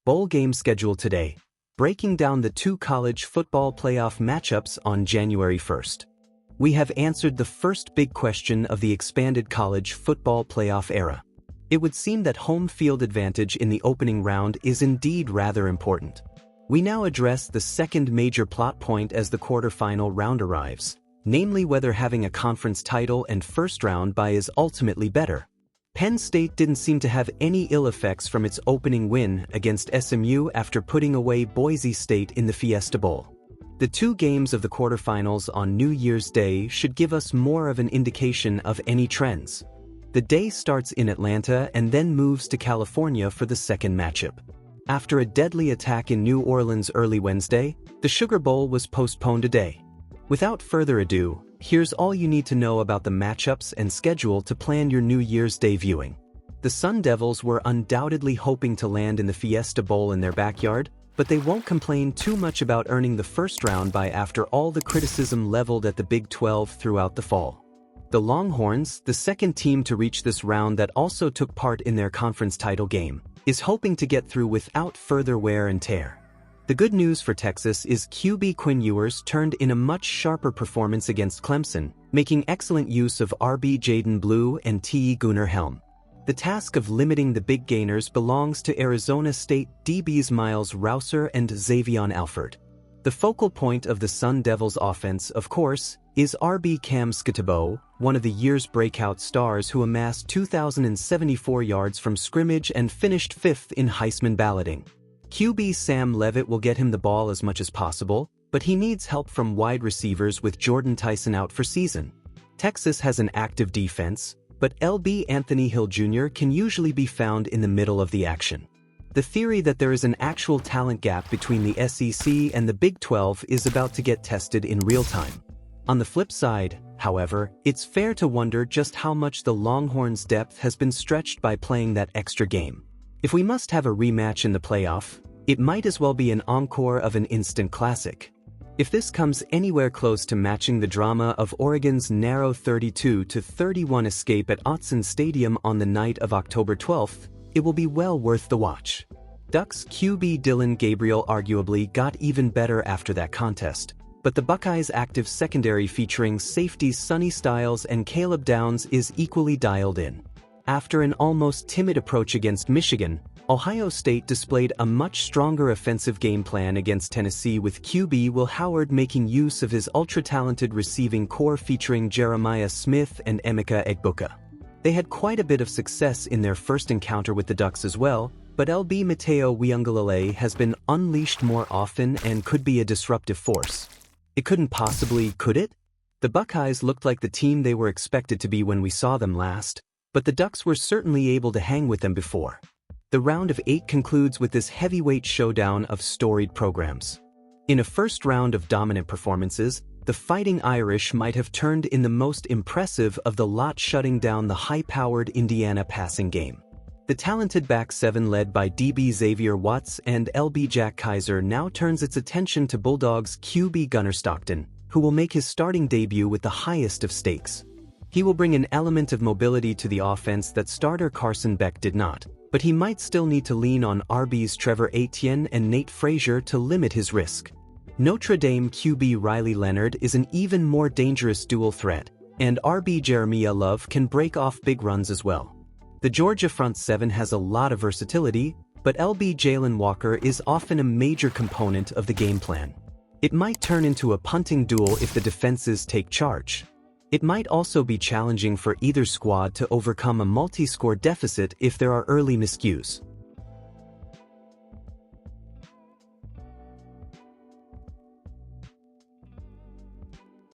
Bowl game schedule today, breaking down the two college football playoff matchups on January 1st. We have answered the first big question of the expanded college football playoff era. It would seem that home field advantage in the opening round is indeed rather important. We now address the second major plot point as the quarterfinal round arrives, namely whether having a conference title and first round bye is ultimately better. Penn State didn't seem to have any ill effects from its opening win against SMU after putting away Boise State in the Fiesta Bowl. The two games of the quarterfinals on New Year's Day should give us more of an indication of any trends. The day starts in Atlanta and then moves to California for the second matchup. After a deadly attack in New Orleans early Wednesday, the Sugar Bowl was postponed a day. Without further ado, here's all you need to know about the matchups and schedule to plan your New Year's Day viewing. The Sun Devils were undoubtedly hoping to land in the Fiesta Bowl in their backyard, but they won't complain too much about earning the first round bye after all the criticism leveled at the Big 12 throughout the fall. The Longhorns, the second team to reach this round that also took part in their conference title game, is hoping to get through without further wear and tear. The good news for Texas is QB Quinn Ewers turned in a much sharper performance against Clemson, making excellent use of RB Jaden Blue and TE Gunnar Helm. The task of limiting the big gainers belongs to Arizona State DBs Miles Rouser and Xavion Alford. The focal point of the Sun Devils offense, of course, is RB Cam Skattebo, one of the year's breakout stars who amassed 2,074 yards from scrimmage and finished fifth in Heisman balloting. QB Sam Leavitt will get him the ball as much as possible, but he needs help from wide receivers with Jordan Tyson out for season. Texas has an active defense, but LB Anthony Hill Jr. can usually be found in the middle of the action. The theory that there is an actual talent gap between the SEC and the Big 12 is about to get tested in real time. On the flip side, however, it's fair to wonder just how much the Longhorns' depth has been stretched by playing that extra game. If we must have a rematch in the playoff, it might as well be an encore of an instant classic. If this comes anywhere close to matching the drama of Oregon's narrow 32-31 escape at Autzen Stadium on the night of October 12th, it will be well worth the watch. Ducks QB Dillon Gabriel arguably got even better after that contest, but the Buckeyes' active secondary featuring safeties Sonny Styles and Caleb Downs is equally dialed in. After an almost timid approach against Michigan, Ohio State displayed a much stronger offensive game plan against Tennessee with QB Will Howard making use of his ultra-talented receiving core featuring Jeremiah Smith and Emeka Egbuka. They had quite a bit of success in their first encounter with the Ducks as well, but LB Mateo Uiagalelei has been unleashed more often and could be a disruptive force. It couldn't possibly, could it? The Buckeyes looked like the team they were expected to be when we saw them last, but the Ducks were certainly able to hang with them before. The round of 8 concludes with this heavyweight showdown of storied programs. In a first round of dominant performances, the Fighting Irish might have turned in the most impressive of the lot, shutting down the high-powered Indiana passing game. The talented back seven led by DB Xavier Watts and LB Jack Kaiser now turns its attention to Bulldogs QB Gunnar Stockton, who will make his starting debut with the highest of stakes. He will bring an element of mobility to the offense that starter Carson Beck did not, but he might still need to lean on RB's Trevor Etienne and Nate Frazier to limit his risk. Notre Dame QB Riley Leonard is an even more dangerous dual threat, and RB Jeremiah Love can break off big runs as well. The Georgia front seven has a lot of versatility, but LB Jalen Walker is often a major component of the game plan. It might turn into a punting duel if the defenses take charge. It might also be challenging for either squad to overcome a multi-score deficit if there are early miscues.